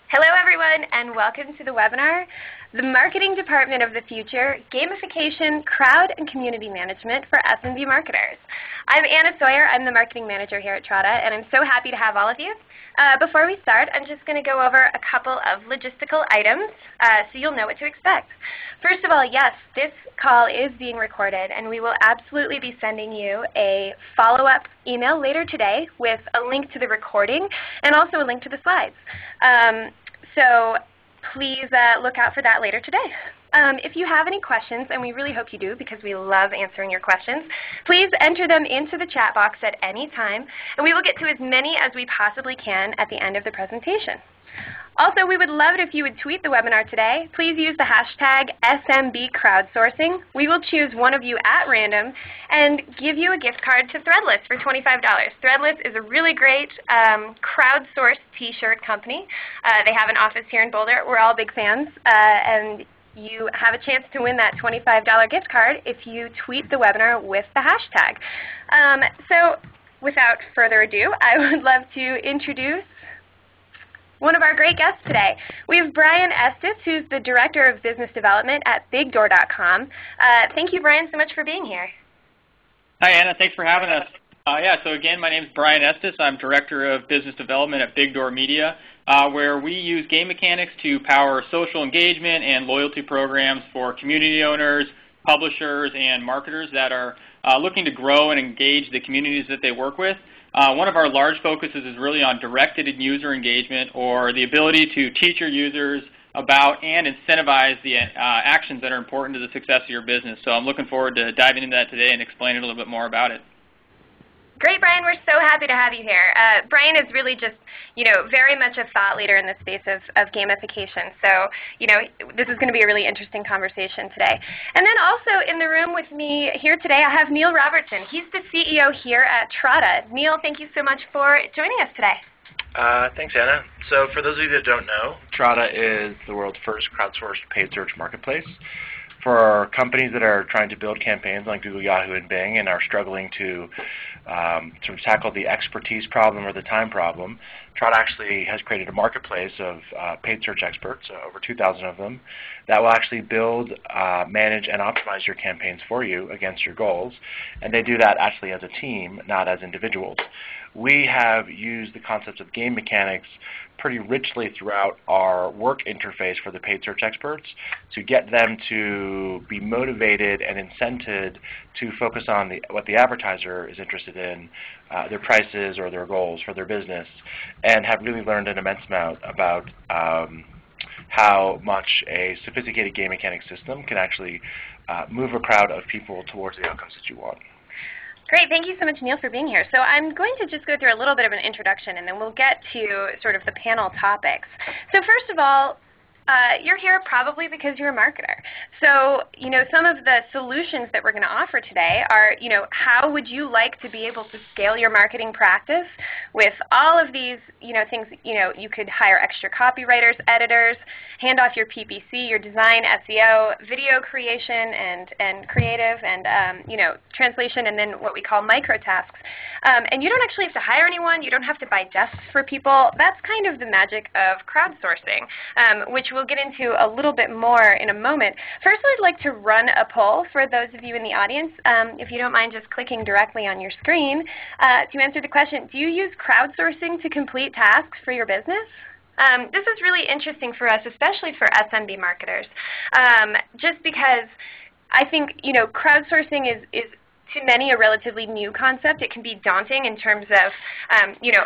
Hello everyone, and welcome to the webinar, The Marketing Department of the Future, Gamification, Crowd and Community Management for SMB Marketers. I'm Anna Sawyer, I'm the Marketing Manager here at Trada, and I'm so happy to have all of you. Before we start, I'm just going to go over a couple of logistical items so you'll know what to expect. First of all, yes, this call is being recorded, and we will absolutely be sending you a follow-up email later today with a link to the recording and also a link to the slides. So please look out for that later today. If you have any questions, and we really hope you do because we love answering your questions, please enter them into the chat box at any time, and we will get to as many as we possibly can at the end of the presentation. Also, we would love it if you would tweet the webinar today. Please use the hashtag SMB crowdsourcing. We will choose one of you at random and give you a gift card to Threadless for $25. Threadless is a really great crowdsourced t-shirt company. They have an office here in Boulder. We're all big fans, and you have a chance to win that $25 gift card if you tweet the webinar with the hashtag. So without further ado, I would love to introduce one of our great guests today. We have Bryan Estes, who's the Director of Business Development at BigDoor.com. Thank you, Bryan, so much for being here. Hi, Anna. Thanks for having us. So again, my name is Bryan Estes. I'm Director of Business Development at BigDoor Media, where we use game mechanics to power social engagement and loyalty programs for community owners, publishers, and marketers that are looking to grow and engage the communities that they work with. One of our large focuses is really on directed user engagement, or the ability to teach your users about and incentivize the actions that are important to the success of your business. So I'm looking forward to diving into that today and explaining a little bit more about it. Great, Bryan. We're so happy to have you here. Bryan is really just, very much a thought leader in the space of gamification. So, this is going to be a really interesting conversation today. And then also in the room with me here today, I have Niel Robertson. He's the CEO here at Trada. Niel, thank you so much for joining us today. Thanks, Anna. So for those of you that don't know, Trada is the world's first crowdsourced paid search marketplace for companies that are trying to build campaigns like Google, Yahoo, and Bing and are struggling to sort of tackle the expertise problem or the time problem. Trada actually has created a marketplace of paid search experts, over 2,000 of them, that will actually build, manage, and optimize your campaigns for you against your goals. And they do that actually as a team, not as individuals. We have used the concepts of game mechanics pretty richly throughout our work interface for the paid search experts to get them to be motivated and incented to focus on what the advertiser is interested in, their prices or their goals for their business, and have really learned an immense amount about how much a sophisticated game mechanic system can actually move a crowd of people towards the outcomes that you want. Great. Thank you so much, Niel, for being here. So I'm going to just go through a little bit of an introduction, and then we'll get to sort of the panel topics. So first of all, you're here probably because you're a marketer. So, some of the solutions that we're going to offer today are, how would you like to be able to scale your marketing practice with all of these, things, you could hire extra copywriters, editors, hand off your PPC, your design, SEO, video creation, and creative, and, translation, and then what we call micro tasks. And you don't actually have to hire anyone. You don't have to buy desks for people. That's kind of the magic of crowdsourcing, which we'll get into a little bit more in a moment. First, I'd like to run a poll for those of you in the audience. If you don't mind just clicking directly on your screen to answer the question, do you use crowdsourcing to complete tasks for your business? This is really interesting for us, especially for SMB marketers, just because I think, crowdsourcing is to many a relatively new concept. It can be daunting in terms of,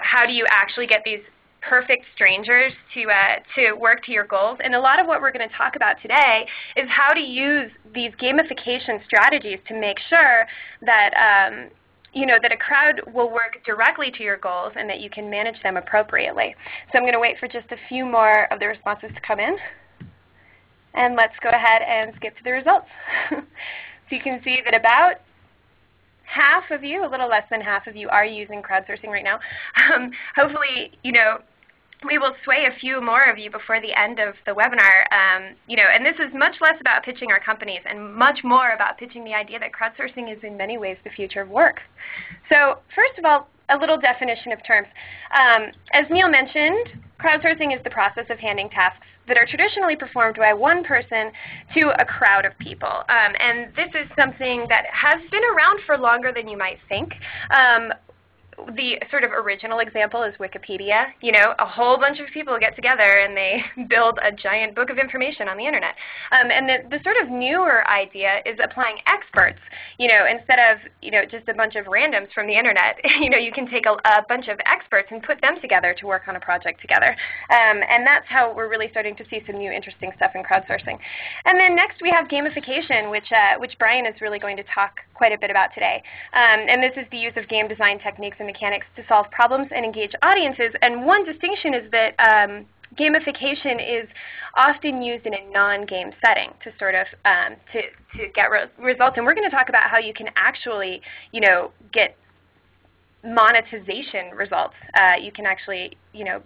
how do you actually get these perfect strangers to work to your goals. And a lot of what we're going to talk about today is how to use these gamification strategies to make sure that that a crowd will work directly to your goals and that you can manage them appropriately. So I'm going to wait for just a few more of the responses to come in. And let's go ahead and skip to the results. So you can see that about half of you, a little less than half of you, are using crowdsourcing right now. Hopefully, we will sway a few more of you before the end of the webinar. And this is much less about pitching our companies and much more about pitching the idea that crowdsourcing is in many ways the future of work. So first of all, a little definition of terms. As Niel mentioned, crowdsourcing is the process of handing tasks that are traditionally performed by one person to a crowd of people. And this is something that has been around for longer than you might think. The sort of original example is Wikipedia. You know, a whole bunch of people get together and they build a giant book of information on the internet. And the sort of newer idea is applying experts. You know, instead of, you know, just a bunch of randoms from the internet, you know, you can take a bunch of experts and put them together to work on a project together. And that's how we're really starting to see some new interesting stuff in crowdsourcing. And then next we have gamification, which Bryan is really going to talk quite a bit about today. And this is the use of game design techniques and mechanics to solve problems and engage audiences. And one distinction is that gamification is often used in a non-game setting to sort of to get results. And we're going to talk about how you can actually, you know, get monetization results. You can actually, you know,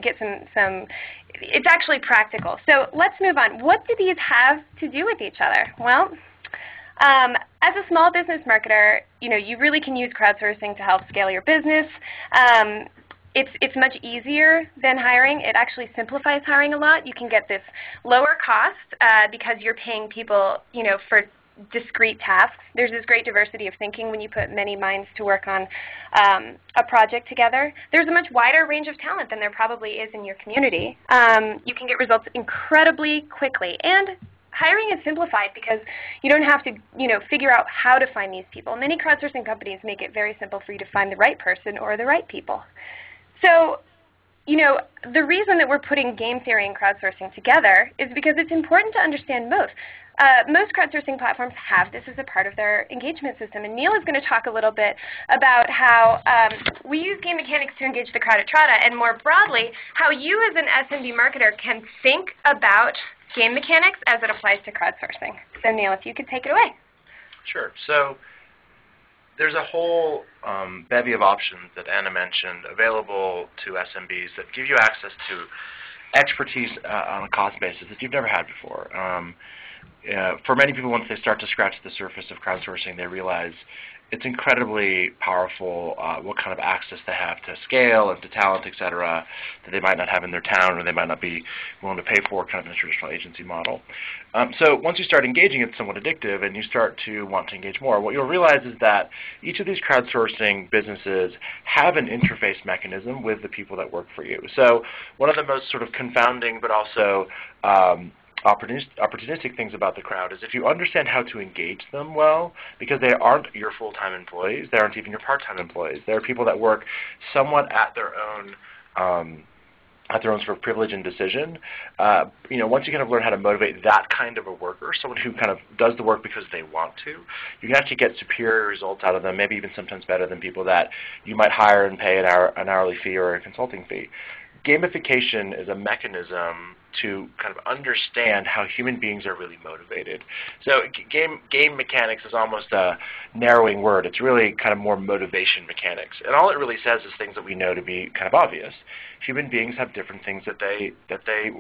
get some, it's actually practical. So let's move on. What do these have to do with each other? Well, as a small business marketer, you know, you really can use crowdsourcing to help scale your business. It's much easier than hiring. It actually simplifies hiring a lot. You can get this lower cost because you're paying people, you know, for discrete tasks. There's this great diversity of thinking when you put many minds to work on a project together. There's a much wider range of talent than there probably is in your community. You can get results incredibly quickly. And hiring is simplified because you don't have to, you know, figure out how to find these people. Many crowdsourcing companies make it very simple for you to find the right person or the right people. So, you know, the reason that we're putting game theory and crowdsourcing together is because it's important to understand both. Most crowdsourcing platforms have this as a part of their engagement system. And Niel is going to talk a little bit about how we use game mechanics to engage the crowd at Trada, and more broadly, how you as an SMB marketer can think about game mechanics as it applies to crowdsourcing. So Niel, if you could take it away. Sure. So there's a whole bevy of options that Anna mentioned available to SMBs that give you access to expertise on a cost basis that you've never had before. For many people, once they start to scratch the surface of crowdsourcing, they realize it's incredibly powerful what kind of access they have to scale and to talent, et cetera, that they might not have in their town or they might not be willing to pay for kind of in a traditional agency model. So once you start engaging, it's somewhat addictive and you start to want to engage more. What you'll realize is that each of these crowdsourcing businesses have an interface mechanism with the people that work for you. So one of the most sort of confounding but also opportunistic things about the crowd is if you understand how to engage them well, because they aren't your full-time employees, they aren't even your part-time employees. They're people that work somewhat at their own sort of privilege and decision. You know, once you kind of learn how to motivate that kind of a worker, someone who kind of does the work because they want to, you can actually get superior results out of them, maybe even sometimes better than people that you might hire and pay an hourly fee or a consulting fee. Gamification is a mechanism to kind of understand how human beings are really motivated. So game mechanics is almost a narrowing word. It's really kind of more motivation mechanics. And all it really says is things that we know to be kind of obvious. Human beings have different things that they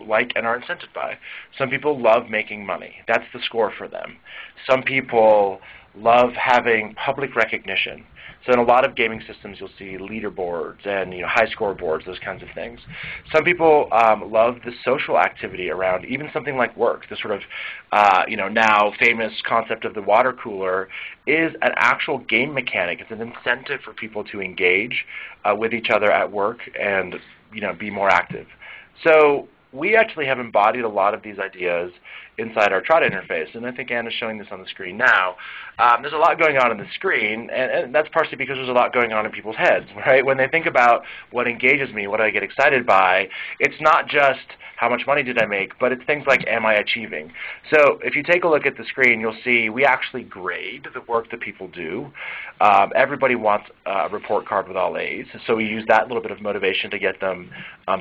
like and are incented by. Some people love making money. That's the score for them. Some people love having public recognition. So in a lot of gaming systems, you'll see leaderboards and high score boards, those kinds of things. Some people love the social activity around even something like work. The sort of now famous concept of the water cooler is an actual game mechanic. It's an incentive for people to engage with each other at work and be more active. So we actually have embodied a lot of these ideas inside our Trada interface, and I think Anna's showing this on the screen now. There's a lot going on the screen, and that's partially because there's a lot going on in people's heads, right? When they think about what engages me, what do I get excited by, it's not just how much money did I make, but it's things like, am I achieving? So if you take a look at the screen, you'll see we actually grade the work that people do. Everybody wants a report card with all A's, so we use that little bit of motivation to get them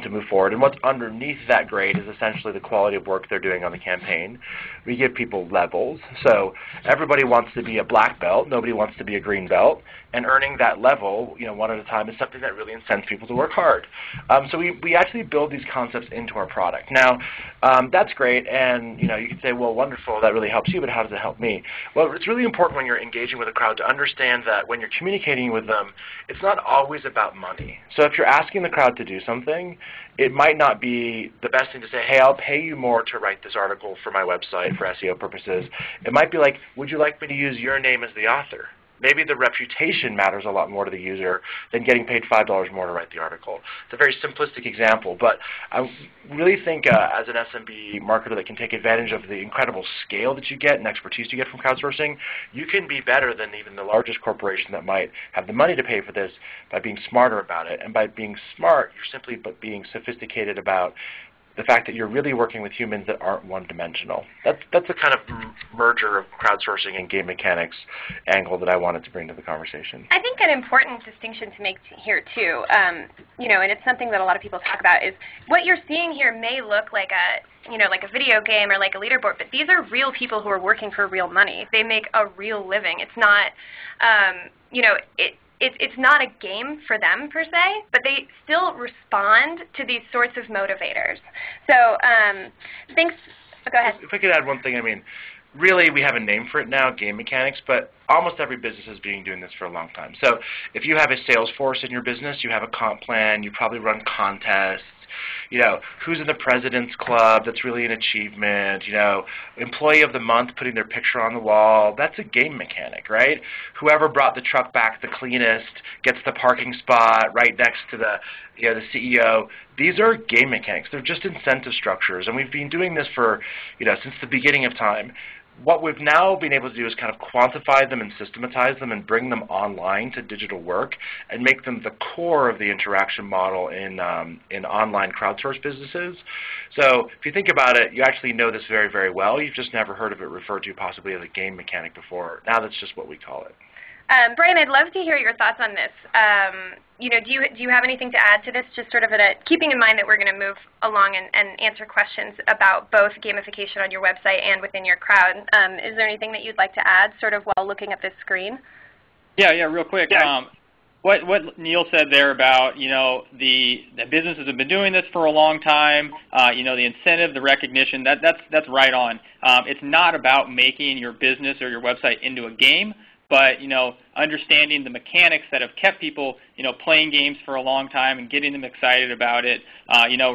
to move forward. And what's underneath that grade is essentially the quality of work they're doing on the campaign. campaign, we give people levels. So everybody wants to be a black belt, nobody wants to be a green belt, and earning that level, one at a time, is something that really incents people to work hard. So we actually build these concepts into our product. Now, that's great, and you can say, well, wonderful, that really helps you, but how does it help me? Well, it's really important when you're engaging with a crowd to understand that when you're communicating with them, it's not always about money. So if you're asking the crowd to do something, it might not be the best thing to say, hey, I'll pay you more to write this article for my website for SEO purposes. It might be like, would you like me to use your name as the author? Maybe the reputation matters a lot more to the user than getting paid $5 more to write the article. It's a very simplistic example, but I really think as an SMB marketer that can take advantage of the incredible scale that you get and expertise you get from crowdsourcing, you can be better than even the largest corporation that might have the money to pay for this by being smarter about it. And by being smart, you're simply being sophisticated about the fact that you're really working with humans that aren't one-dimensional. That's the kind of merger of crowdsourcing and game mechanics angle that I wanted to bring to the conversation. I think an important distinction to make here too, and it's something that a lot of people talk about, is what you're seeing here may look like like a video game or like a leaderboard, but these are real people who are working for real money. They make a real living. It's not, It's not a game for them per se, but they still respond to these sorts of motivators. So thanks. Go ahead. If I could add one thing, really we have a name for it now, game mechanics, but almost every business has been doing this for a long time. So if you have a sales force in your business, you have a comp plan, you probably run contests. Who's in the President's Club, that's really an achievement. Employee of the month putting their picture on the wall, that's a game mechanic, right? Whoever brought the truck back the cleanest gets the parking spot right next to the CEO. These are game mechanics. They're just incentive structures, and we've been doing this for, since the beginning of time. What we've now been able to do is kind of quantify them and systematize them and bring them online to digital work and make them the core of the interaction model in online crowdsourced businesses. So if you think about it, you actually know this very, very well. You've just never heard of it referred to possibly as a game mechanic before. Now that's just what we call it. Bryan, I'd love to hear your thoughts on this. Do you have anything to add to this? Just sort of keeping in mind that we're going to move along and answer questions about both gamification on your website and within your crowd. Is there anything that you'd like to add, sort of while looking at this screen? Yeah, real quick. Yeah. What Niel said there about the businesses have been doing this for a long time. The incentive, the recognition, that's right on. It's not about making your business or your website into a game, but understanding the mechanics that have kept people playing games for a long time and getting them excited about it.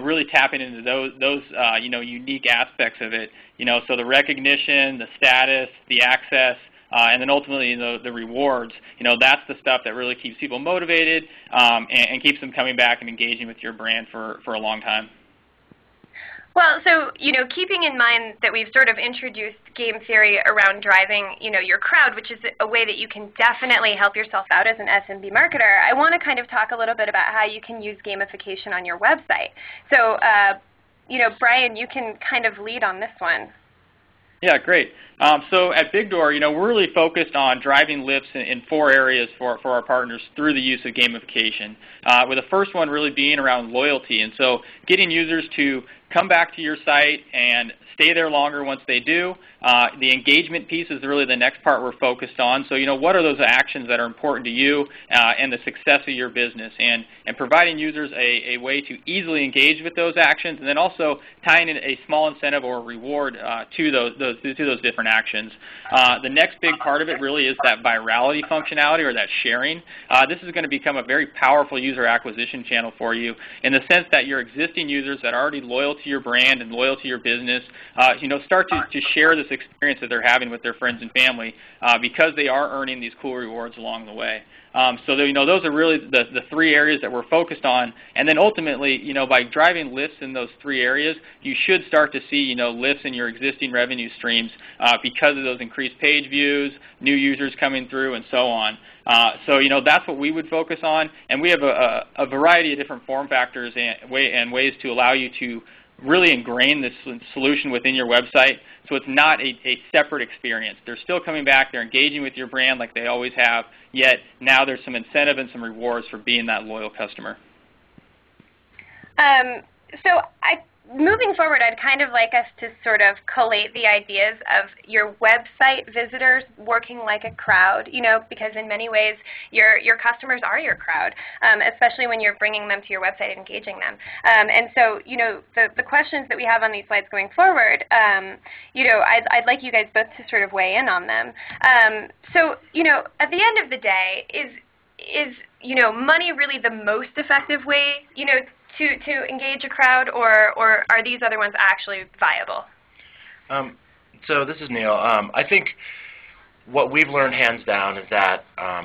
Really tapping into those unique aspects of it. So the recognition, the status, the access. And then ultimately the rewards, that's the stuff that really keeps people motivated and keeps them coming back and engaging with your brand for a long time. Well, so, keeping in mind that we've sort of introduced game theory around driving, your crowd, which is a way that you can definitely help yourself out as an SMB marketer, I want to kind of talk a little bit about how you can use gamification on your website. So, Bryan, you can kind of lead on this one. Yeah, great. So at BigDoor, we're really focused on driving lifts in 4 areas for our partners through the use of gamification, with the first one really being around loyalty. And so getting users to come back to your site and stay there longer once they do. The engagement piece is really the next part we're focused on. So, what are those actions that are important to you and the success of your business? And providing users a way to easily engage with those actions, and then also tying in a small incentive or reward to those different actions. The next big part of it really is that virality functionality, or that sharing. This is going to become a very powerful user acquisition channel for you, in the sense that your existing users that are already loyal to your brand and loyal to your business, start to share this experience that they're having with their friends and family because they are earning these cool rewards along the way. So those are really the 3 areas that we're focused on. And then ultimately, by driving lifts in those 3 areas, you should start to see, lifts in your existing revenue streams because of those increased page views, new users coming through, and so on. So that's what we would focus on. And we have a variety of different form factors and ways to allow you to really ingrain this solution within your website, so it's not a separate experience. They're still coming back, they're engaging with your brand like they always have, yet now there's some incentive and some rewards for being that loyal customer. So moving forward, I'd kind of like us to sort of collate the ideas of your website visitors working like a crowd, because in many ways your customers are your crowd, especially when you're bringing them to your website and engaging them. And so, the questions that we have on these slides going forward, I'd like you guys both to sort of weigh in on them. So, at the end of the day, is money really the most effective way, to engage a crowd, or are these other ones actually viable? So this is Niel. I think what we've learned hands down is that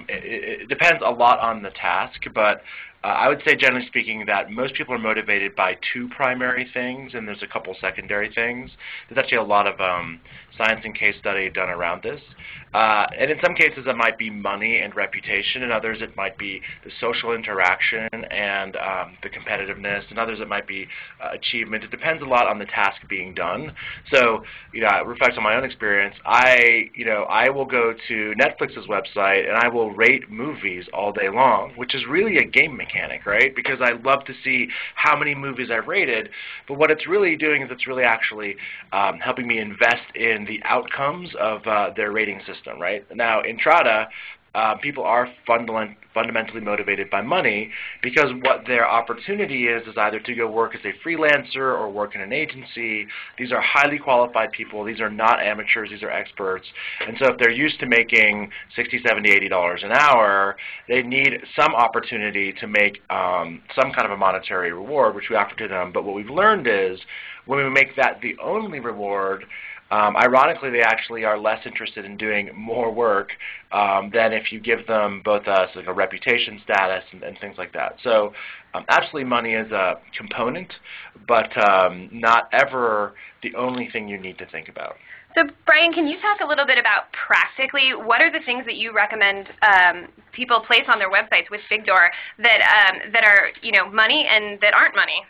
it depends a lot on the task, but I would say generally speaking that most people are motivated by two primary things, and there's a couple secondary things. There's actually a lot of science and case study done around this. And in some cases it might be money and reputation, in others it might be the social interaction and the competitiveness, in others it might be achievement. It depends a lot on the task being done. So, it reflects on my own experience. I will go to Netflix's website and I will rate movies all day long, which is really a game mechanic, right? Because I love to see how many movies I've rated, but what it's really doing is it's really actually helping me invest in the outcomes of their rating system, right? Now, in Trada, people are fundamentally motivated by money because what their opportunity is either to go work as a freelancer or work in an agency. These are highly qualified people. These are not amateurs. These are experts. And so if they're used to making $60, $70, $80 an hour, they need some opportunity to make some kind of a monetary reward, which we offer to them. But what we've learned is when we make that the only reward, ironically, they actually are less interested in doing more work than if you give them both like a reputation status and things like that. So absolutely money is a component, but not ever the only thing you need to think about. So Bryan, can you talk a little bit about practically what are the things that you recommend people place on their websites with BigDoor that are money and that aren't money?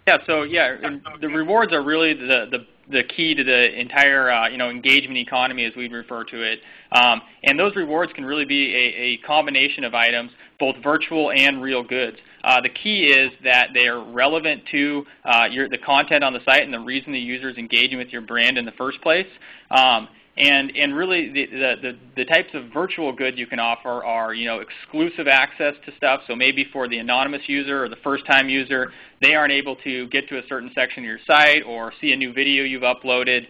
Yeah, so the rewards are really the key to the entire engagement economy, as we refer to it. And those rewards can really be a combination of items, both virtual and real goods. The key is that they are relevant to the content on the site and the reason the user is engaging with your brand in the first place. And really the types of virtual goods you can offer are exclusive access to stuff. So maybe for the anonymous user or the first-time user, they aren't able to get to a certain section of your site or see a new video you've uploaded.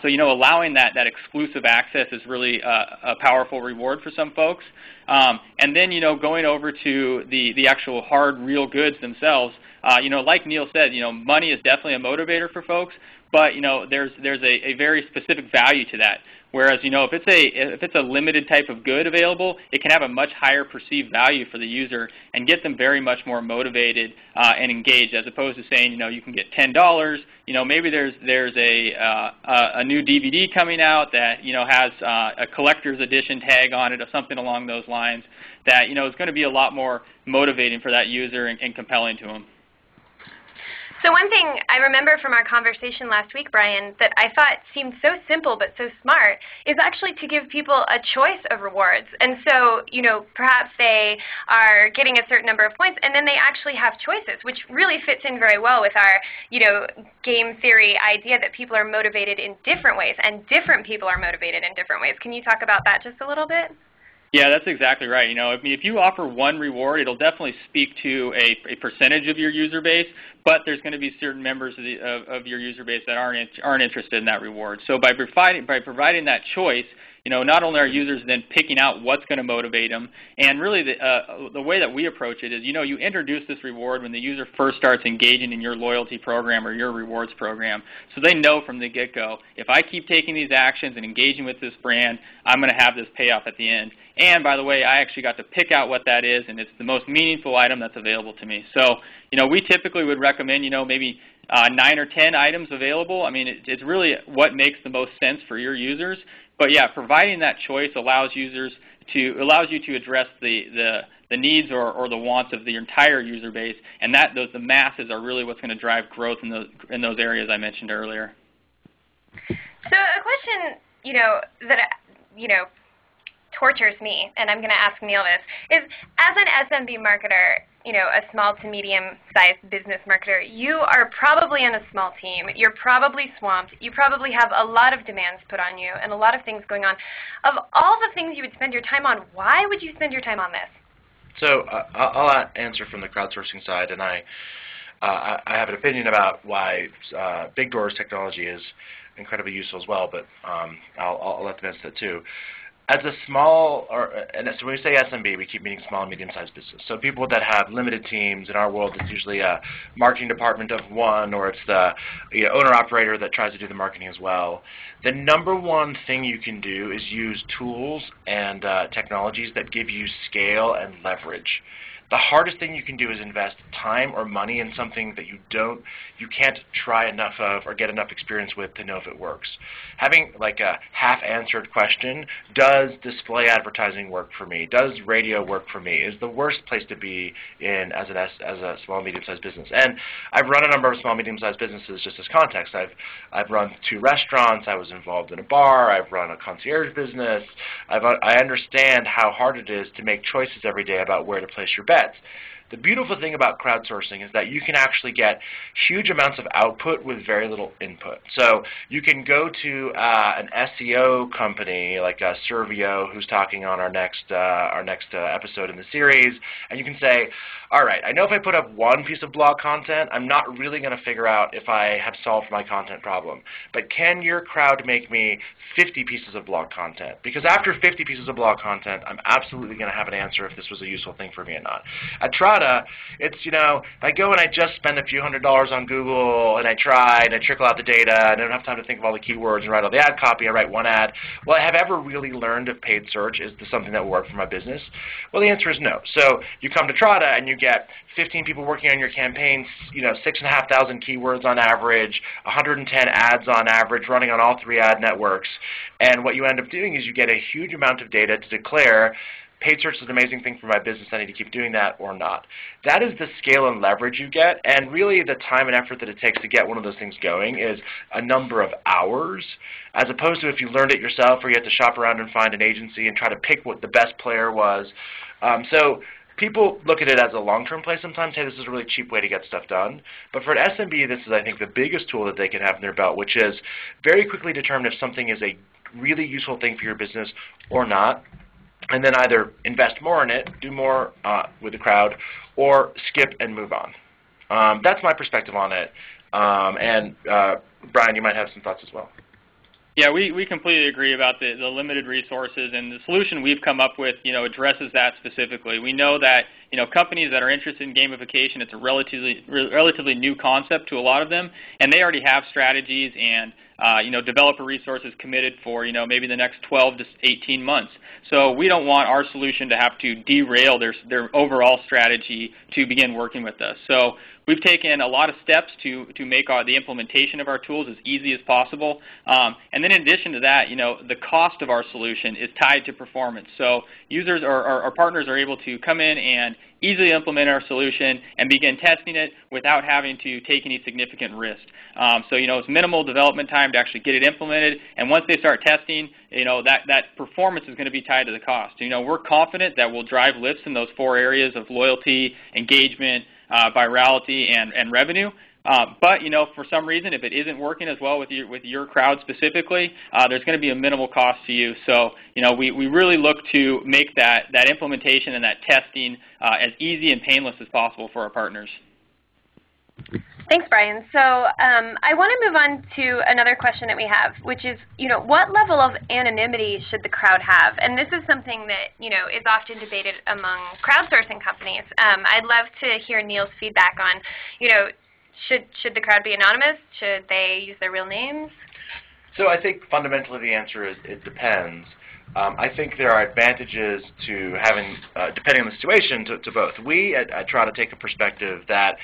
So allowing that exclusive access is really a powerful reward for some folks. And then going over to the actual hard real goods themselves. Like Niel said, money is definitely a motivator for folks. But there's a very specific value to that. Whereas if it's a limited type of good available, it can have a much higher perceived value for the user and get them very much more motivated and engaged, as opposed to saying you can get $10. Maybe there's a new DVD coming out that has a collector's edition tag on it or something along those lines that is going to be a lot more motivating for that user and compelling to them. So one thing I remember from our conversation last week, Bryan, that I thought seemed so simple but so smart is actually to give people a choice of rewards. And so, perhaps they are getting a certain number of points and then they actually have choices, which really fits in very well with our, game theory idea that people are motivated in different ways and different people are motivated in different ways. Can you talk about that just a little bit? Yeah, that's exactly right. If you offer one reward, it'll definitely speak to a percentage of your user base, but there's going to be certain members of your user base that aren't interested in that reward. So by providing that choice, not only are users then picking out what's going to motivate them, and really the way that we approach it is, you introduce this reward when the user first starts engaging in your loyalty program or your rewards program. So they know from the get-go, if I keep taking these actions and engaging with this brand, I'm going to have this payoff at the end. And by the way, I actually got to pick out what that is, and it's the most meaningful item that's available to me. So, we typically would recommend, maybe 9 or 10 items available. It's really what makes the most sense for your users. But yeah, providing that choice allows you to address the needs or the wants of the entire user base, and the masses are really what's going to drive growth in those areas I mentioned earlier. So a question, that tortures me, and I'm going to ask Niel this, is as an SMB marketer, a small to medium-sized business marketer, you are probably on a small team. You're probably swamped. You probably have a lot of demands put on you and a lot of things going on. Of all the things you would spend your time on, why would you spend your time on this? So I'll answer from the crowdsourcing side, and I have an opinion about why BigDoor's technology is incredibly useful as well, but I'll let them answer that too. As a small, and so when we say SMB, we keep meaning small and medium-sized business. So people that have limited teams, in our world, it's usually a marketing department of one, or it's the owner-operator that tries to do the marketing as well. The number one thing you can do is use tools and technologies that give you scale and leverage. The hardest thing you can do is invest time or money in something that you can't try enough of or get enough experience with to know if it works. Having like a half-answered question, does display advertising work for me? Does radio work for me? Is the worst place to be in as a small, medium-sized business. And I've run a number of small, medium-sized businesses just as context. I've run 2 restaurants. I was involved in a bar. I've run a concierge business. I understand how hard it is to make choices every day about where to place your bet. The beautiful thing about crowdsourcing is that you can actually get huge amounts of output with very little input. So you can go to an SEO company like Servio, who's talking on our next episode in the series, and you can say, all right, I know if I put up one piece of blog content, I'm not really going to figure out if I have solved my content problem. But can your crowd make me 50 pieces of blog content? Because after 50 pieces of blog content, I'm absolutely going to have an answer if this was a useful thing for me or not. At Trada, it's, if I go and I just spend a few $100s on Google and I try and I trickle out the data and I don't have time to think of all the keywords and write all the ad copy, I write one ad. Will I have ever really learned if paid search is something that will work for my business? Well, the answer is no. So you come to Trada and you get 15 people working on your campaigns, 6,500 keywords on average, 110 ads on average, running on all 3 ad networks. And what you end up doing is you get a huge amount of data to declare paid search is an amazing thing for my business, I need to keep doing that or not. That is the scale and leverage you get, and really the time and effort that it takes to get one of those things going is a number of hours, as opposed to if you learned it yourself or you had to shop around and find an agency and try to pick what the best player was. So people look at it as a long-term play sometimes, hey, this is a really cheap way to get stuff done. But for an SMB, this is, I think, the biggest tool that they can have in their belt, which is very quickly determine if something is a really useful thing for your business or not, and then either invest more in it, do more with the crowd, or skip and move on. That's my perspective on it. And Bryan, you might have some thoughts as well. Yeah, we completely agree about the limited resources, and the solution we've come up with, addresses that specifically. We know that, companies that are interested in gamification, it's a relatively new concept to a lot of them, and they already have strategies and developer resources committed for, maybe the next 12 to 18 months. So we don't want our solution to have to derail their overall strategy to begin working with us. So we've taken a lot of steps to make the implementation of our tools as easy as possible. And then in addition to that, the cost of our solution is tied to performance. So users or our partners are able to come in and easily implement our solution and begin testing it without having to take any significant risk. So it's minimal development time to actually get it implemented, and once they start testing, that performance is going to be tied to the cost. We're confident that we'll drive lifts in those 4 areas of loyalty, engagement, virality, and revenue. But for some reason, if it isn't working as well with your crowd specifically, there's going to be a minimal cost to you. So we really look to make that implementation and that testing as easy and painless as possible for our partners. Thanks, Bryan. So I want to move on to another question that we have, which is, what level of anonymity should the crowd have? And this is something that, is often debated among crowdsourcing companies. I'd love to hear Niel's feedback on, should the crowd be anonymous? Should they use their real names? So I think fundamentally the answer is it depends. I think there are advantages to having, depending on the situation, to both. We at Trada take a perspective that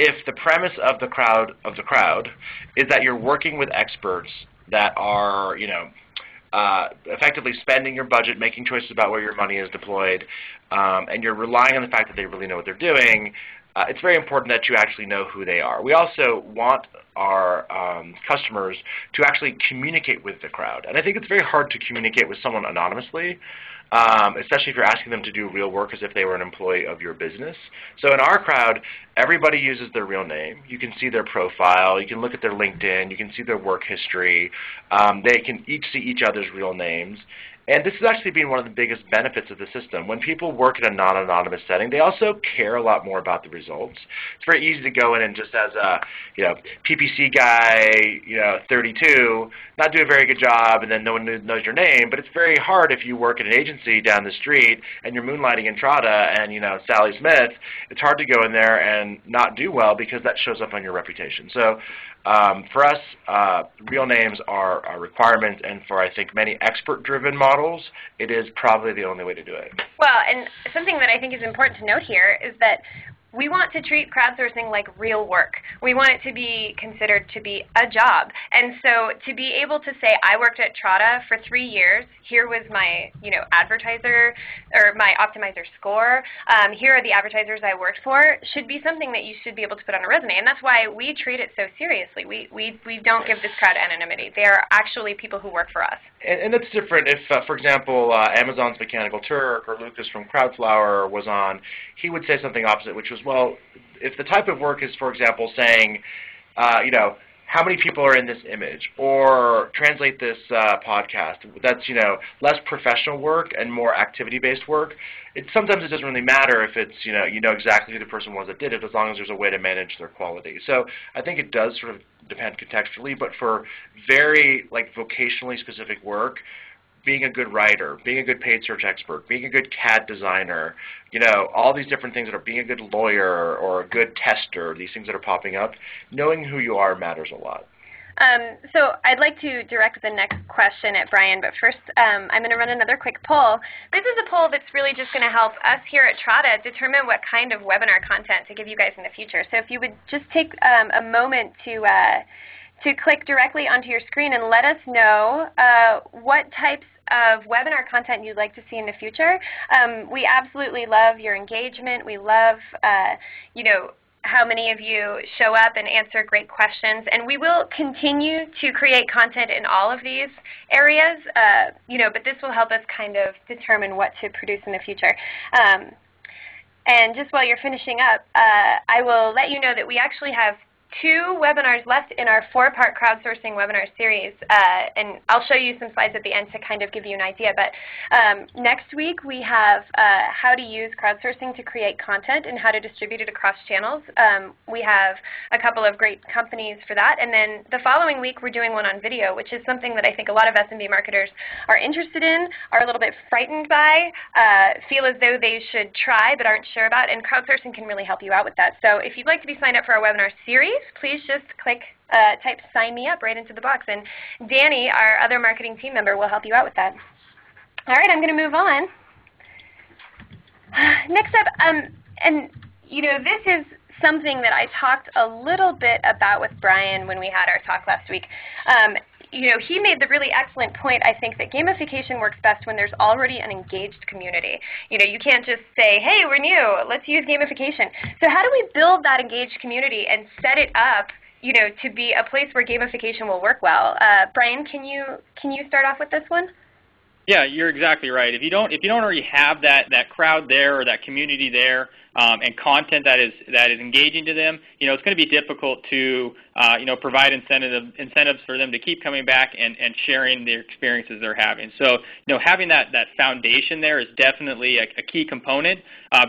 if the premise of the crowd is that you're working with experts that are, effectively spending your budget, making choices about where your money is deployed, and you're relying on the fact that they really know what they're doing, it's very important that you actually know who they are. We also want our customers to actually communicate with the crowd. And I think it's very hard to communicate with someone anonymously, especially if you're asking them to do real work as if they were an employee of your business. So in our crowd, everybody uses their real name. You can see their profile. You can look at their LinkedIn. You can see their work history. They can each see each other's real names. And this has actually been one of the biggest benefits of the system. When people work in a non-anonymous setting, they also care a lot more about the results. It's very easy to go in and just as a PPC guy, 32, not do a very good job, and then no one knows your name. But it's very hard if you work at an agency down the street and you're moonlighting in Trada and Sally Smith. It's hard to go in there and not do well because that shows up on your reputation. So for us, real names are a requirement, and for I think many expert-driven models, it is probably the only way to do it. Well, and something that I think is important to note here is that we want to treat crowdsourcing like real work. We want it to be considered to be a job. And so to be able to say, I worked at Trada for 3 years, here was my advertiser or my optimizer score, here are the advertisers I worked for, should be something that you should be able to put on a resume. And that's why we treat it so seriously. We don't give this crowd anonymity. They are actually people who work for us. And that's different if, for example, Amazon's Mechanical Turk or Lucas from Crowdflower was on, he would say something opposite, which was, well, if the type of work is, for example, saying, how many people are in this image, or translate this podcast, that's, less professional work and more activity-based work, sometimes it doesn't really matter if it's, you know exactly who the person was that did it, as long as there's a way to manage their quality. So I think it does sort of depend contextually, but for very, vocationally specific work, being a good writer, being a good paid search expert, being a good CAD designer, all these different things that are being a good lawyer or a good tester, these things that are popping up, knowing who you are matters a lot. So I'd like to direct the next question at Bryan, but first I'm going to run another quick poll. This is a poll that's really just going to help us here at Trada determine what kind of webinar content to give you guys in the future. So if you would just take a moment to click directly onto your screen and let us know what types of webinar content you'd like to see in the future. We absolutely love your engagement. We love, how many of you show up and answer great questions. And we will continue to create content in all of these areas, but this will help us kind of determine what to produce in the future. And just while you're finishing up, I will let you know that we actually have 2 webinars left in our 4-part crowdsourcing webinar series, and I'll show you some slides at the end to kind of give you an idea. But next week we have how to use crowdsourcing to create content and how to distribute it across channels. We have a couple of great companies for that, and then the following week we're doing one on video, which is something that I think a lot of SMB marketers are interested in, are a little bit frightened by, feel as though they should try but aren't sure about, and crowdsourcing can really help you out with that. So if you'd like to be signed up for our webinar series, please just type sign me up right into the box, and Danny, our other marketing team member, will help you out with that. All right, I'm going to move on. Next up, this is something that I talked a little bit about with Bryan when we had our talk last week. He made the really excellent point, I think, that gamification works best when there's already an engaged community. You can't just say, hey, we're new, let's use gamification. So how do we build that engaged community and set it up, to be a place where gamification will work well? Bryan, can you start off with this one? Yeah, you're exactly right. If you don't already have that crowd there or that community there, and content that is engaging to them, it's going to be difficult to provide incentives for them to keep coming back and sharing their experiences they're having. So having that foundation there is definitely a key component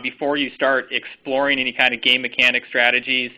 before you start exploring any kind of game mechanic strategies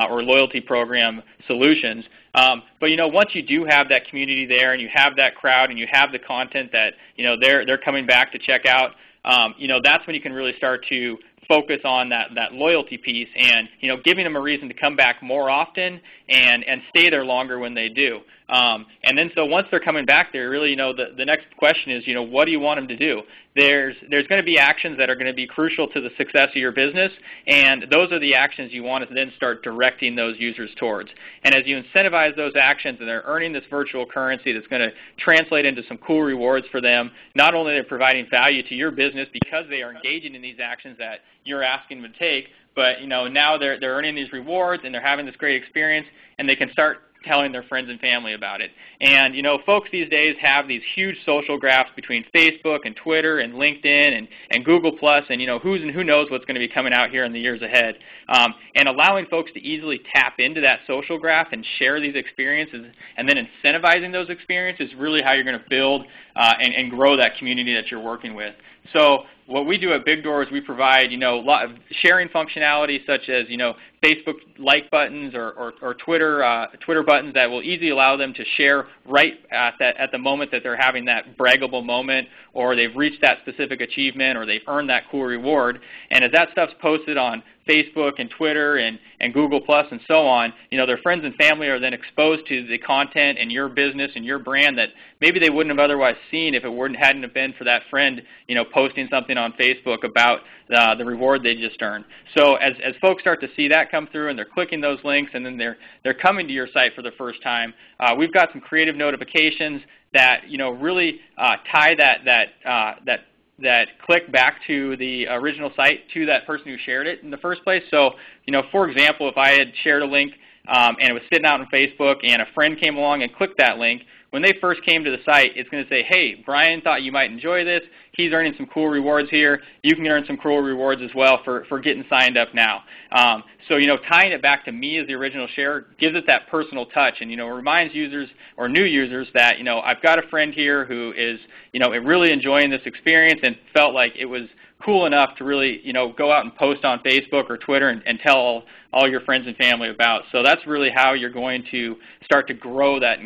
or loyalty program solutions. But once you do have that community there and you have that crowd and you have the content that they're coming back to check out, that's when you can really start to focus on that loyalty piece and giving them a reason to come back more often and stay there longer when they do. And then so once they're coming back there, really the next question is what do you want them to do? There's going to be actions that are going to be crucial to the success of your business, and those are the actions you want to then start directing those users towards. And as you incentivize those actions and they're earning this virtual currency that's going to translate into some cool rewards for them, not only are they providing value to your business because they are engaging in these actions that you're asking them to take, but now they're earning these rewards and they're having this great experience, and they can start telling their friends and family about it. And folks these days have these huge social graphs between Facebook and Twitter and LinkedIn and Google Plus, and who knows what's going to be coming out here in the years ahead. And allowing folks to easily tap into that social graph and share these experiences, and then incentivizing those experiences is really how you're going to build and grow that community that you're working with. So what we do at BigDoor is we provide, lot of sharing functionality such as, Facebook like buttons or Twitter buttons that will easily allow them to share right at the moment that they're having that braggable moment, or they've reached that specific achievement, or they've earned that cool reward. And as that stuff's posted on Facebook and Twitter and Google Plus and so on, their friends and family are then exposed to the content and your business and your brand that maybe they wouldn't have otherwise seen if it hadn't have been for that friend, posting something on Facebook about the reward they just earned. So as folks start to see that come through and they're clicking those links and then they're coming to your site for the first time, we've got some creative notifications that really tie that click back to the original site to that person who shared it in the first place. So, for example, if I had shared a link and it was sitting out on Facebook and a friend came along and clicked that link, when they first came to the site, it's going to say, hey, Brian thought you might enjoy this. He's earning some cool rewards here. You can earn some cool rewards as well for getting signed up now. So, tying it back to me as the original sharer gives it that personal touch and, reminds users or new users that, I've got a friend here who is, really enjoying this experience and felt like it was cool enough to really, go out and post on Facebook or Twitter and tell all your friends and family about. So that's really how you're going to start to grow that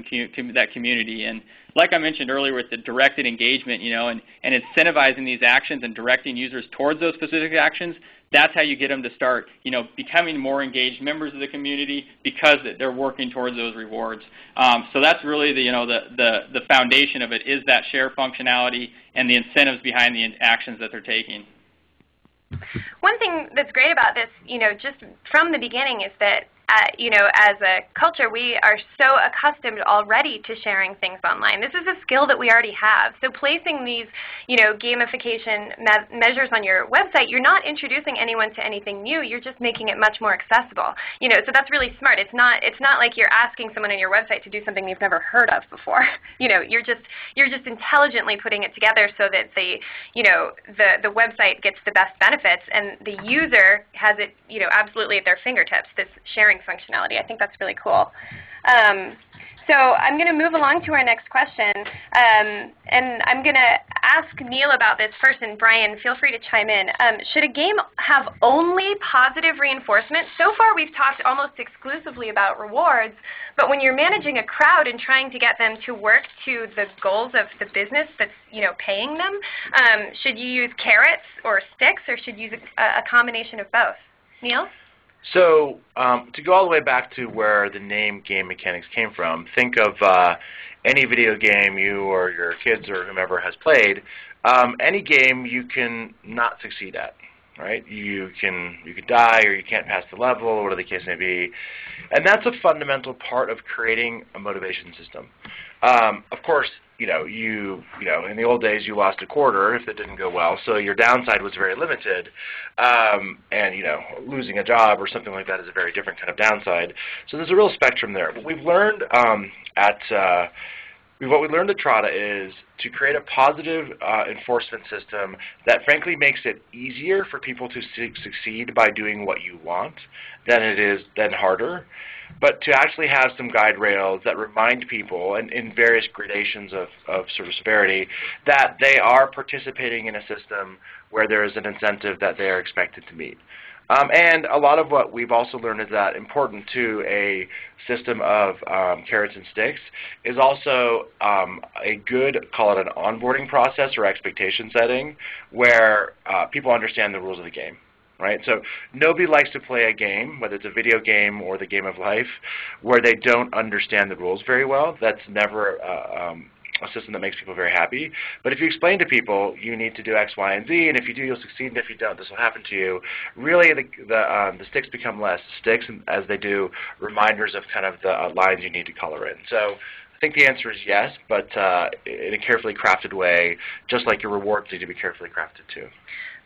community. And like I mentioned earlier with the directed engagement, and incentivizing these actions and directing users towards those specific actions, that's how you get them to start, becoming more engaged members of the community because they're working towards those rewards. So that's really the foundation of it is that share functionality and the incentives behind the actions that they're taking. One thing that's great about this, just from the beginning is that as a culture, we are so accustomed already to sharing things online. This is a skill that we already have. So placing these, gamification measures on your website, you're not introducing anyone to anything new. You're just making it much more accessible. So that's really smart. It's not like you're asking someone on your website to do something they've never heard of before. You're just intelligently putting it together so that the website gets the best benefits and the user has it, absolutely at their fingertips. This sharing functionality. I think that's really cool. So I'm going to move along to our next question, and I'm going to ask Niel about this first, and Brian, feel free to chime in. Should a game have only positive reinforcement? So far we've talked almost exclusively about rewards, but when you're managing a crowd and trying to get them to work to the goals of the business that's paying them, should you use carrots or sticks, or should you use a combination of both? Niel? So to go all the way back to where the name game mechanics came from, think of any video game you or your kids or whomever has played. Any game you can not succeed at, right? You could die or you can't pass the level, whatever the case may be. And that's a fundamental part of creating a motivation system. Of course, in the old days you lost a quarter if it didn't go well, so your downside was very limited. And losing a job or something like that is a very different kind of downside. So there's a real spectrum there. What we've learned at Trada is to create a positive enforcement system that frankly makes it easier for people to succeed by doing what you want than harder, but to actually have some guide rails that remind people, and in various gradations of sort of severity, that they are participating in a system where there is an incentive that they are expected to meet. And a lot of what we've also learned is that important to a system of carrots and sticks is also a good, call it an onboarding process or expectation setting, where people understand the rules of the game. Right? So nobody likes to play a game, whether it's a video game or the game of life, where they don't understand the rules very well. That's never a system that makes people very happy. But if you explain to people, you need to do X, Y, and Z, and if you do, you'll succeed, and if you don't, this will happen to you, really the sticks become less sticks as they do reminders of kind of the lines you need to color in. So I think the answer is yes, but in a carefully crafted way, just like your rewards need to be carefully crafted too.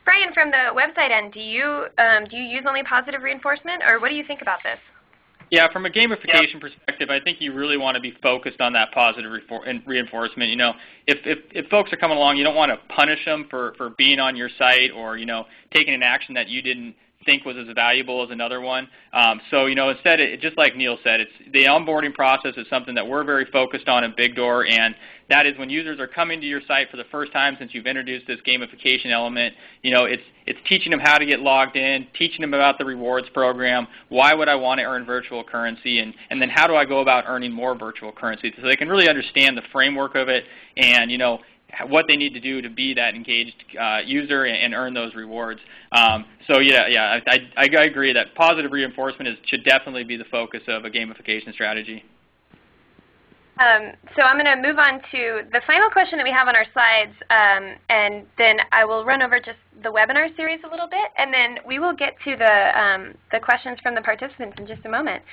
Bryan, from the website end, do you use only positive reinforcement, or what do you think about this? Yeah, from a gamification perspective, I think you really want to be focused on that positive reinforcement. You know, if folks are coming along, you don't want to punish them for being on your site or, you know, taking an action that you didn't think was as valuable as another one. So, you know, instead, just like Niel said, the onboarding process is something that we're very focused on in BigDoor, and that is when users are coming to your site for the first time since you've introduced this gamification element. You know, it's teaching them how to get logged in, teaching them about the rewards program, why would I want to earn virtual currency, and then how do I go about earning more virtual currency, so they can really understand the framework of it and, you know, what they need to do to be that engaged user and earn those rewards. So yeah, I agree that positive reinforcement should definitely be the focus of a gamification strategy. So I'm going to move on to the final question that we have on our slides, and then I will run over just the webinar series a little bit, and then we will get to the questions from the participants in just a moment.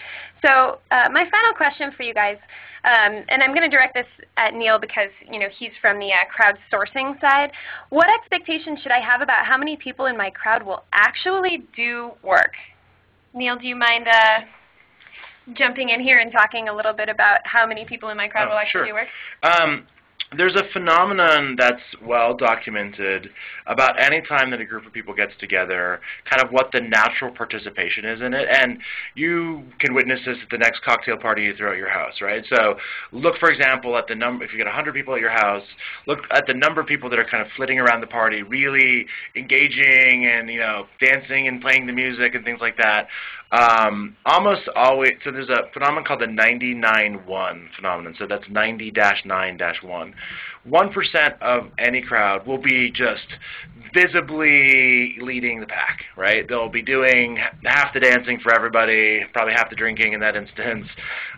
So my final question for you guys, and I'm going to direct this at Niel because, you know, he's from the crowdsourcing side. What expectations should I have about how many people in my crowd will actually do work? Niel, do you mind jumping in here and talking a little bit about how many people in my crowd will actually do work? There's a phenomenon that's well documented about any time that a group of people gets together, kind of what the natural participation is in it. And you can witness this at the next cocktail party you throw at your house, right? So look, for example, at the number, if you get 100 people at your house, look at the number of people that are kind of flitting around the party, really engaging and, you know, dancing and playing the music and things like that. Almost always, so there's a phenomenon called the 99-1 phenomenon. So that's 90-9-1. 1% of any crowd will be just visibly leading the pack, right? They'll be doing half the dancing for everybody, probably half the drinking in that instance,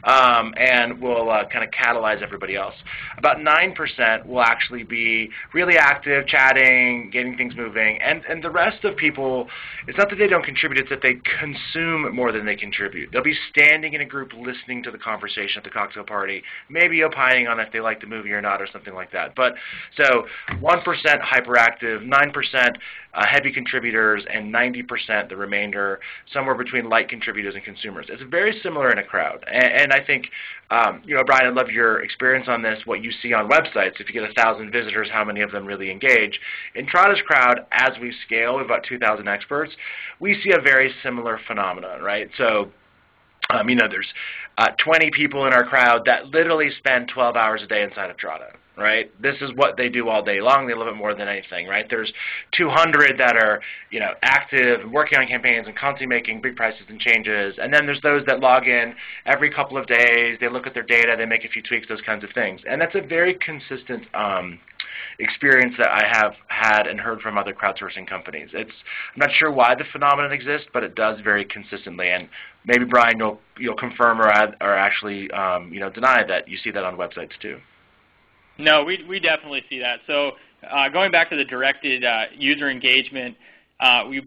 and will kind of catalyze everybody else. About 9% will actually be really active, chatting, getting things moving, and the rest of people, it's not that they don't contribute, it's that they consume more than they contribute. They'll be standing in a group listening to the conversation at the cocktail party, maybe opining on if they like the movie or not or something like that. But so 1% hyperactive, 9% heavy contributors, and 90% the remainder, somewhere between light contributors and consumers. It's very similar in a crowd. And I think, you know, Bryan, I'd love your experience on this, what you see on websites. If you get 1,000 visitors, how many of them really engage? In Trada's crowd, as we scale, with about 2,000 experts, we see a very similar phenomenon, right? So, you know, there's 20 people in our crowd that literally spend 12 hours a day inside of Trada. Right? This is what they do all day long. They love it more than anything, right? There's 200 that are, you know, active and working on campaigns and constantly making big prices and changes. And then there's those that log in every couple of days. They look at their data. They make a few tweaks, those kinds of things. And that's a very consistent experience that I have had and heard from other crowdsourcing companies. I'm not sure why the phenomenon exists, but it does very consistently. And maybe, Bryan, you'll confirm or actually you know, deny that you see that on websites too. No, we definitely see that. So going back to the directed user engagement,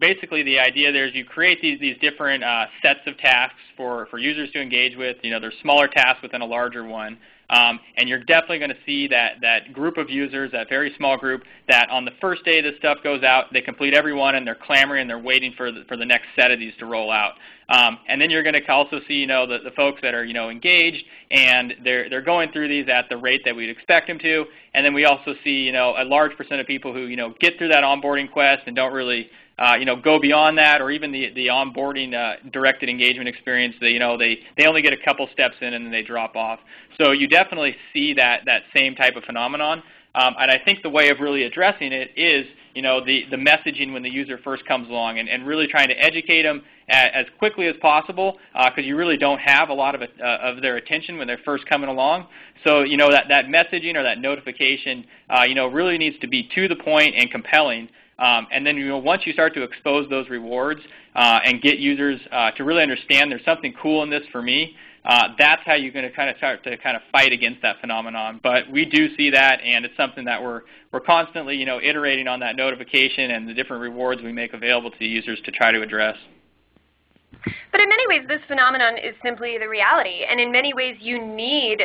basically the idea there is you create these different sets of tasks for users to engage with. You know, there's smaller tasks within a larger one. And you're definitely going to see that group of users, that very small group, that on the first day this stuff goes out, they complete every one and they're clamoring and they're waiting for the next set of these to roll out. And then you're going to also see, you know, the folks that are, you know, engaged and they're going through these at the rate that we'd expect them to. And then we also see, you know, a large percent of people who, you know, get through that onboarding quest and don't really you know, go beyond that, or even the onboarding directed engagement experience. They only get a couple steps in and then they drop off. So you definitely see that same type of phenomenon. And I think the way of really addressing it is, you know, the messaging when the user first comes along, and really trying to educate them as quickly as possible, because you really don't have a lot of their attention when they're first coming along. So, you know, that messaging or that notification, you know, really needs to be to the point and compelling. And then, you know, once you start to expose those rewards and get users to really understand there's something cool in this for me, that's how you're going to kind of start to fight against that phenomenon. But we do see that, and it's something that we're constantly, you know, iterating on that notification and the different rewards we make available to users to try to address. But in many ways, this phenomenon is simply the reality, and in many ways, you need,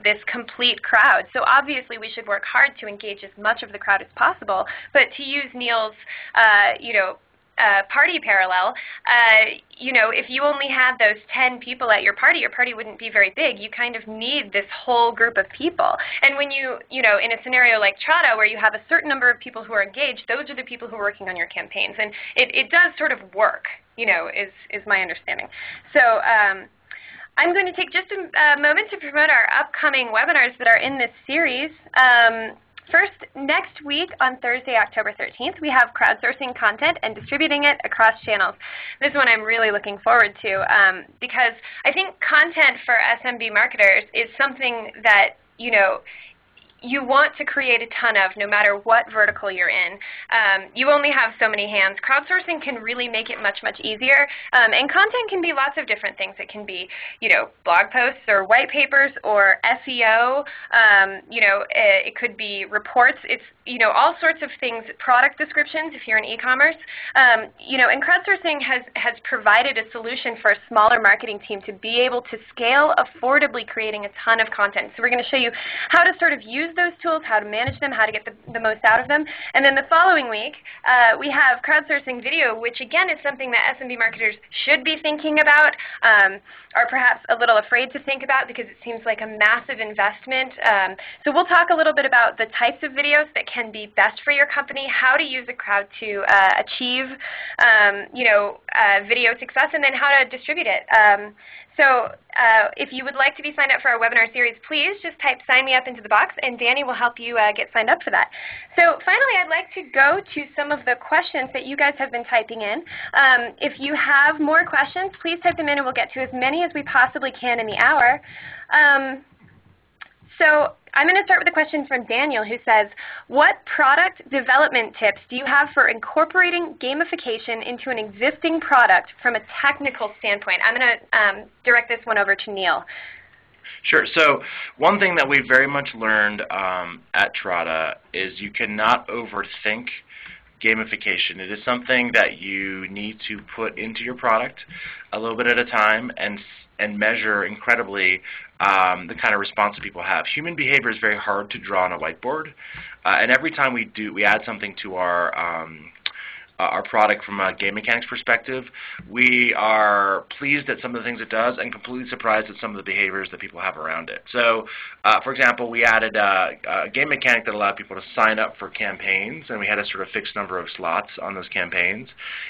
this complete crowd. So obviously, we should work hard to engage as much of the crowd as possible. But to use Niel's, party parallel, if you only have those 10 people at your party wouldn't be very big. You kind of need this whole group of people. And when you in a scenario like Trada, where you have a certain number of people who are engaged, those are the people who are working on your campaigns. And it does sort of work, is my understanding. So I'm going to take just a moment to promote our upcoming webinars that are in this series. First, next week on Thursday, October 13th, we have crowdsourcing content and distributing it across channels. This one I'm really looking forward to because I think content for SMB marketers is something that, you want to create a ton of, no matter what vertical you're in. You only have so many hands. Crowdsourcing can really make it much, much easier. And content can be lots of different things. It can be, blog posts or white papers or SEO. It could be reports. It's, all sorts of things, product descriptions if you're in e-commerce. And crowdsourcing has provided a solution for a smaller marketing team to be able to scale affordably, creating a ton of content. So we're going to show you how to sort of use those tools, how to manage them, how to get the most out of them. And then the following week, we have crowdsourcing video, which again is something that SMB marketers should be thinking about, or perhaps a little afraid to think about because it seems like a massive investment. So we'll talk a little bit about the types of videos that can be best for your company, how to use a crowd to achieve, video success, and then how to distribute it. So if you would like to be signed up for our webinar series, please just type "sign me up" into the box, and Danny will help you get signed up for that. So finally, I'd like to go to some of the questions that you guys have been typing in. If you have more questions, please type them in, and we'll get to as many as we possibly can in the hour. So I'm going to start with a question from Daniel, who says, what product development tips do you have for incorporating gamification into an existing product from a technical standpoint? I'm going to direct this one over to Niel. Sure. So one thing that we very much learned at Trada is you cannot overthink gamification. It is something that you need to put into your product a little bit at a time and measure incredibly the kind of response that people have. Human behavior is very hard to draw on a whiteboard, and every time we add something to our product from a game mechanics perspective, we are pleased at some of the things it does and completely surprised at some of the behaviors that people have around it. So, for example, we added a game mechanic that allowed people to sign up for campaigns, and we had a sort of fixed number of slots on those campaigns.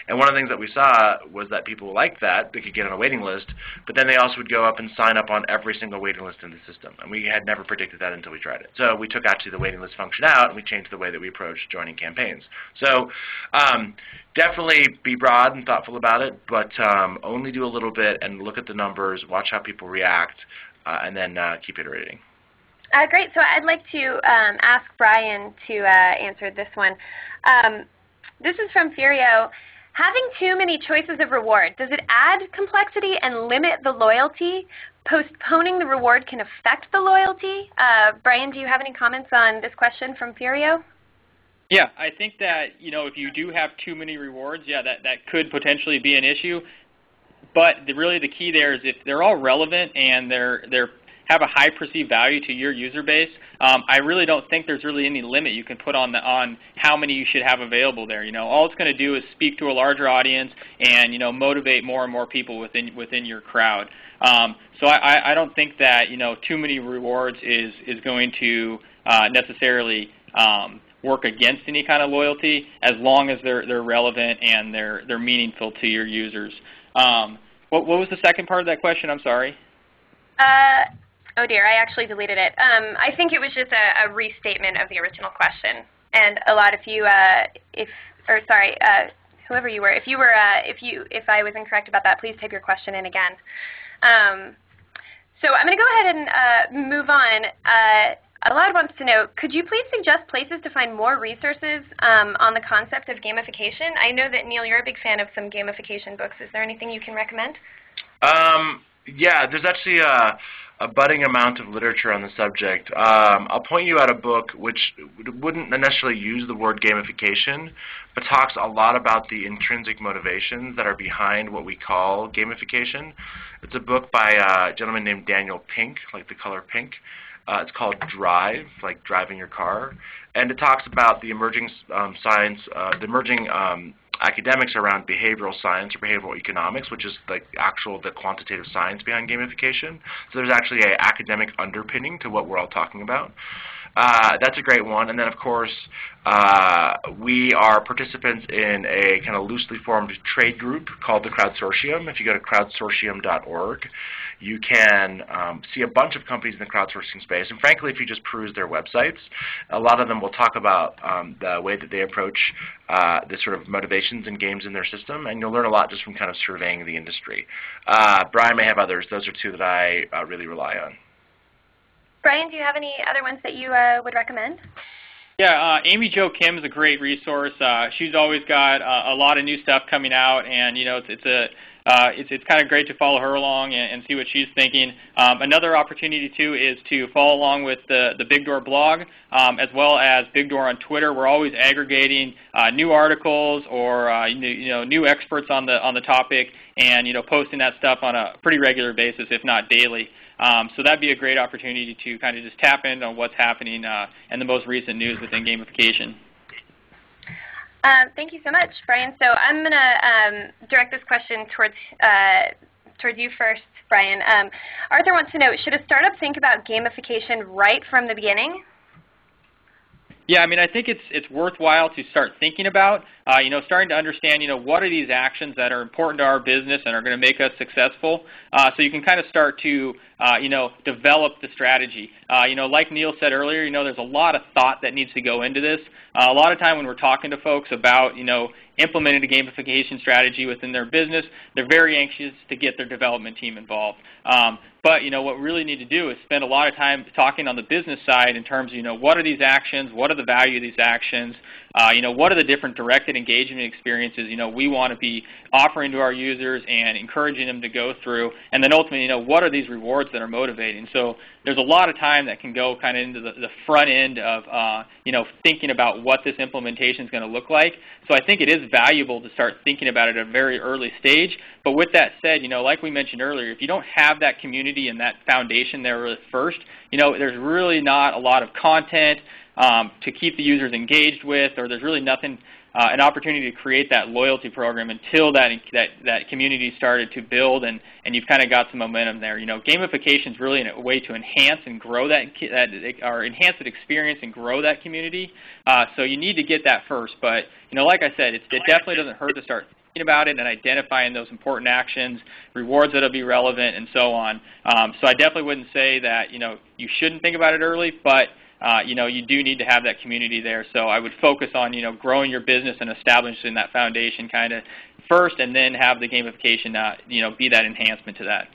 And one of the things that we saw was that people liked that. They could get on a waiting list, but then they also would go up and sign up on every single waiting list in the system. And we had never predicted that until we tried it. So we took actually the waiting list function out, and we changed the way that we approached joining campaigns. So definitely be broad and thoughtful about it, but only do a little bit and look at the numbers, watch how people react, and then keep iterating. Great. So I'd like to ask Bryan to answer this one. This is from Furio. Having too many choices of reward, does it add complexity and limit the loyalty? Postponing the reward can affect the loyalty? Bryan, do you have any comments on this question from Furio? Yeah, I think that, if you do have too many rewards, yeah, that could potentially be an issue. But really the key there is if they're all relevant and they're have a high perceived value to your user base, I really don't think there's really any limit you can put on how many you should have available there. All it's going to do is speak to a larger audience and motivate more and more people within your crowd. So I don't think that too many rewards is going to necessarily work against any kind of loyalty, as long as they're relevant and they're meaningful to your users. What was the second part of that question? I'm sorry. Oh dear, I actually deleted it. I think it was just a restatement of the original question, and a lot of you, whoever you were, if I was incorrect about that, please type your question in again. So I'm going to go ahead and move on. Alad wants to know, could you please suggest places to find more resources on the concept of gamification? I know that, Niel, you're a big fan of some gamification books. Is there anything you can recommend? Yeah, there's actually a budding amount of literature on the subject. I'll point you at a book which wouldn't necessarily use the word gamification, but talks a lot about the intrinsic motivations that are behind what we call gamification. It's a book by a gentleman named Daniel Pink, like the color pink. It's called Drive, like driving your car, and it talks about the emerging academics around behavioral science or behavioral economics, which is like the quantitative science behind gamification. So there's actually an academic underpinning to what we're all talking about. That's a great one. And then, of course, we are participants in a kind of loosely formed trade group called the Crowdsourcium. If you go to crowdsourcium.org, you can see a bunch of companies in the crowdsourcing space. And frankly, if you just peruse their websites, a lot of them will talk about the way that they approach the sort of motivations and games in their system. And you'll learn a lot just from kind of surveying the industry. Bryan may have others. Those are two that I really rely on. Bryan, do you have any other ones that you would recommend? Yeah, Amy Jo Kim is a great resource. She's always got a lot of new stuff coming out, and it's kind of great to follow her along and see what she's thinking. Another opportunity too is to follow along with the BigDoor blog, as well as BigDoor on Twitter. We're always aggregating new articles or new experts on the topic, and posting that stuff on a pretty regular basis, if not daily. So that'd be a great opportunity to kind of just tap in on what's happening and the most recent news within gamification. Thank you so much, Bryan. So I'm going to direct this question towards you first, Bryan. Arthur wants to know, should a startup think about gamification right from the beginning? Yeah, I mean, I think it's worthwhile to start thinking about, starting to understand, what are these actions that are important to our business and are going to make us successful. So you can kind of start to, develop the strategy. Like Niel said earlier, there's a lot of thought that needs to go into this. A lot of time when we're talking to folks about, implementing a gamification strategy within their business, they're very anxious to get their development team involved. But what we really need to do is spend a lot of time talking on the business side in terms of what are these actions, what are the value of these actions, what are the different directed engagement experiences we want to be offering to our users and encouraging them to go through, and then ultimately what are these rewards that are motivating. So there's a lot of time that can go kind of into the front end of thinking about what this implementation is going to look like. So I think it is valuable to start thinking about it at a very early stage. But with that said, like we mentioned earlier, if you don't have that community and that foundation there first, there's really not a lot of content to keep the users engaged with, or there's really nothing, an opportunity to create that loyalty program until that community started to build and you've kind of got some momentum there. Gamification is really a way to enhance and grow enhance that experience and grow that community. So you need to get that first. But like I said, it definitely doesn't hurt to start thinking about it and identifying those important actions, rewards that'll be relevant, and so on. So I definitely wouldn't say that you shouldn't think about it early, but you do need to have that community there. So I would focus on, growing your business and establishing that foundation kind of first, and then have the gamification, be that enhancement to that.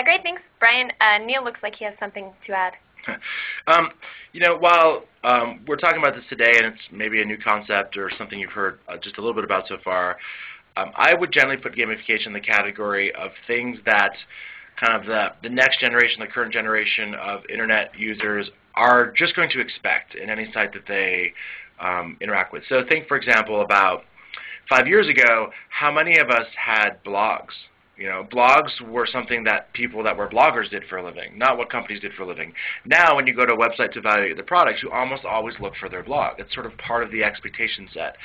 Great, thanks, Bryan. Niel looks like he has something to add. While we're talking about this today, and it's maybe a new concept or something you've heard just a little bit about so far, I would generally put gamification in the category of things that kind of the next generation, the current generation of Internet users are just going to expect in any site that they interact with. So think, for example, about 5 years ago, how many of us had blogs? Blogs were something that people that were bloggers did for a living, not what companies did for a living. Now, when you go to a website to evaluate the products, you almost always look for their blog. It's sort of part of the expectation set.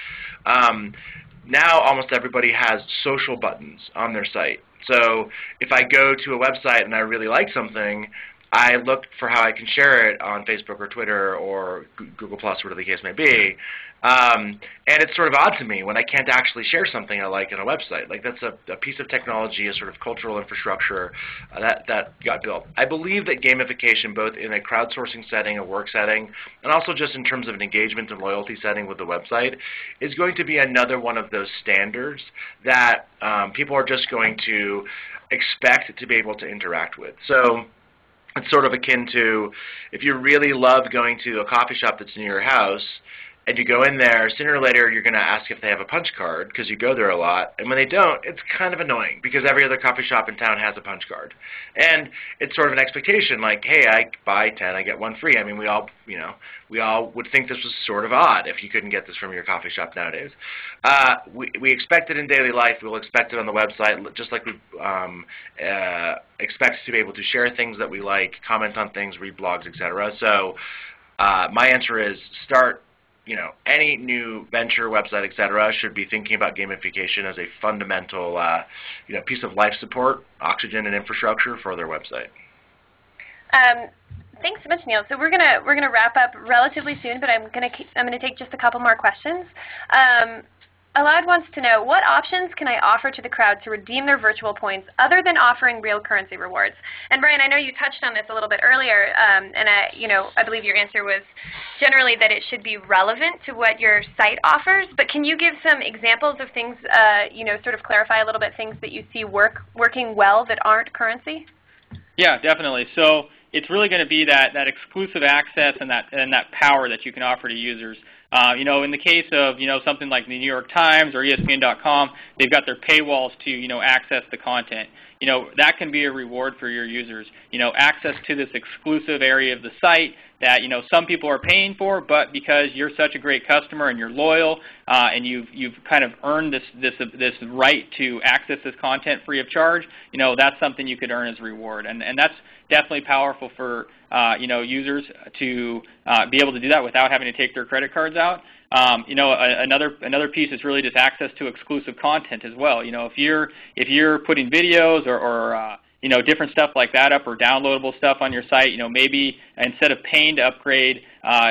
Now, almost everybody has social buttons on their site. So if I go to a website and I really like something, I look for how I can share it on Facebook or Twitter or Google+, whatever the case may be. And it's sort of odd to me when I can't actually share something I like on a website. Like, that's a piece of technology, a sort of cultural infrastructure that got built. I believe that gamification, both in a crowdsourcing setting, a work setting, and also just in terms of an engagement and loyalty setting with the website, is going to be another one of those standards that people are just going to expect to be able to interact with. So it's sort of akin to, if you really love going to a coffee shop that's near your house, and you go in there, sooner or later you're going to ask if they have a punch card because you go there a lot. And when they don't, it's kind of annoying because every other coffee shop in town has a punch card. And it's sort of an expectation like, hey, I buy 10, I get one free. I mean, we all would think this was sort of odd if you couldn't get this from your coffee shop nowadays. We expect it in daily life. We'll expect it on the website, just like we expect to be able to share things that we like, comment on things, read blogs, etc. So my answer is start. Any new venture, website, etc., should be thinking about gamification as a fundamental, piece of life support, oxygen, and infrastructure for their website. Thanks so much, Niel. So we're gonna wrap up relatively soon, but I'm gonna take just a couple more questions. Alad wants to know, what options can I offer to the crowd to redeem their virtual points other than offering real currency rewards? And Bryan, I know you touched on this a little bit earlier, and I believe your answer was generally that it should be relevant to what your site offers. But can you give some examples of things, sort of clarify a little bit things that you see working well that aren't currency? Yeah, definitely. So it's really going to be that exclusive access and that power that you can offer to users. In the case of something like the New York Times or ESPN.com, they've got their paywalls to access the content. That can be a reward for your users. Access to this exclusive area of the site that some people are paying for, but because you're such a great customer and you're loyal and you've kind of earned this right to access this content free of charge, that's something you could earn as a reward, and that's definitely powerful for users to be able to do that without having to take their credit cards out. Another piece is really just access to exclusive content as well. If you're putting videos or different stuff like that up or downloadable stuff on your site, maybe instead of paying to upgrade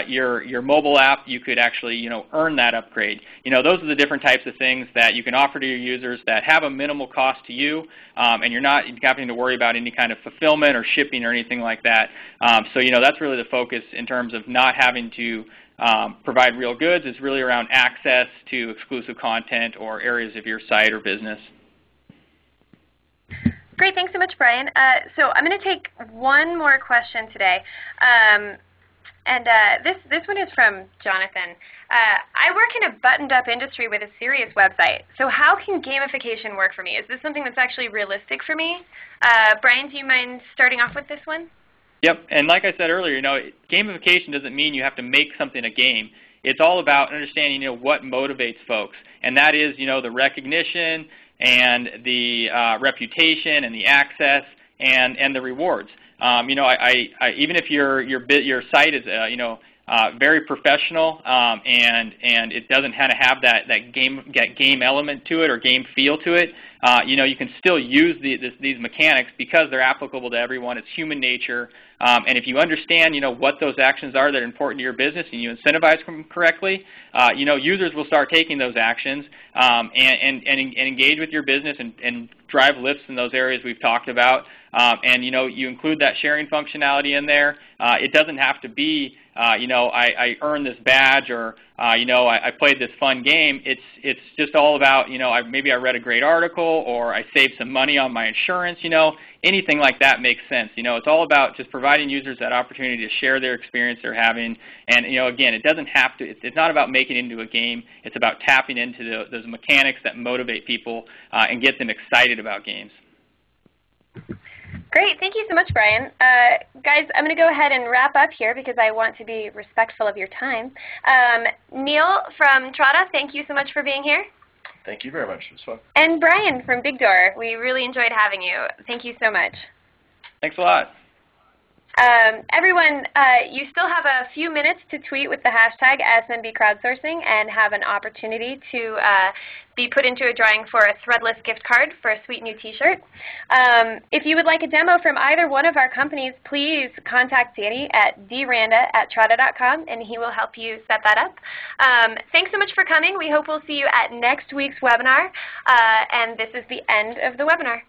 your mobile app, you could actually earn that upgrade. Those are the different types of things that you can offer to your users that have a minimal cost to you, and you're not having to worry about any kind of fulfillment or shipping or anything like that. So that's really the focus in terms of not having to provide real goods. It's really around access to exclusive content or areas of your site or business. Great, thanks so much, Bryan. So I'm going to take one more question today, and this one is from Jonathan. I work in a buttoned-up industry with a serious website, so how can gamification work for me? Is this something that's actually realistic for me? Bryan, do you mind starting off with this one? Yep, and like I said earlier, gamification doesn't mean you have to make something a game. It's all about understanding, what motivates folks, and that is, the recognition and the reputation and the access and the rewards. Even if your site is very professional and it doesn't kind of have that game element to it or game feel to it, you can still use these mechanics because they're applicable to everyone. It's human nature, and if you understand what those actions are that are important to your business and you incentivize them correctly, users will start taking those actions and engage with your business and drive lifts in those areas we've talked about. And you include that sharing functionality in there. It doesn't have to be I earned this badge or I played this fun game. It's just all about maybe I read a great article or I saved some money on my insurance. Anything like that makes sense. It's all about just providing users that opportunity to share their experience they're having. And again, it doesn't have to. It's not about making it into a game. It's about tapping into those mechanics that motivate people and get them excited about games. Great. Thank you so much, Bryan. Guys, I'm going to go ahead and wrap up here because I want to be respectful of your time. Niel from Trada, thank you so much for being here. Thank you very much. It was fun. And Bryan from BigDoor, we really enjoyed having you. Thank you so much. Thanks a lot. Everyone, you still have a few minutes to tweet with the hashtag SMB crowdsourcing and have an opportunity to be put into a drawing for a threadless gift card for a sweet new t-shirt. If you would like a demo from either one of our companies, please contact Danny at dranda@trada.com and he will help you set that up. Thanks so much for coming. We hope we'll see you at next week's webinar. And this is the end of the webinar.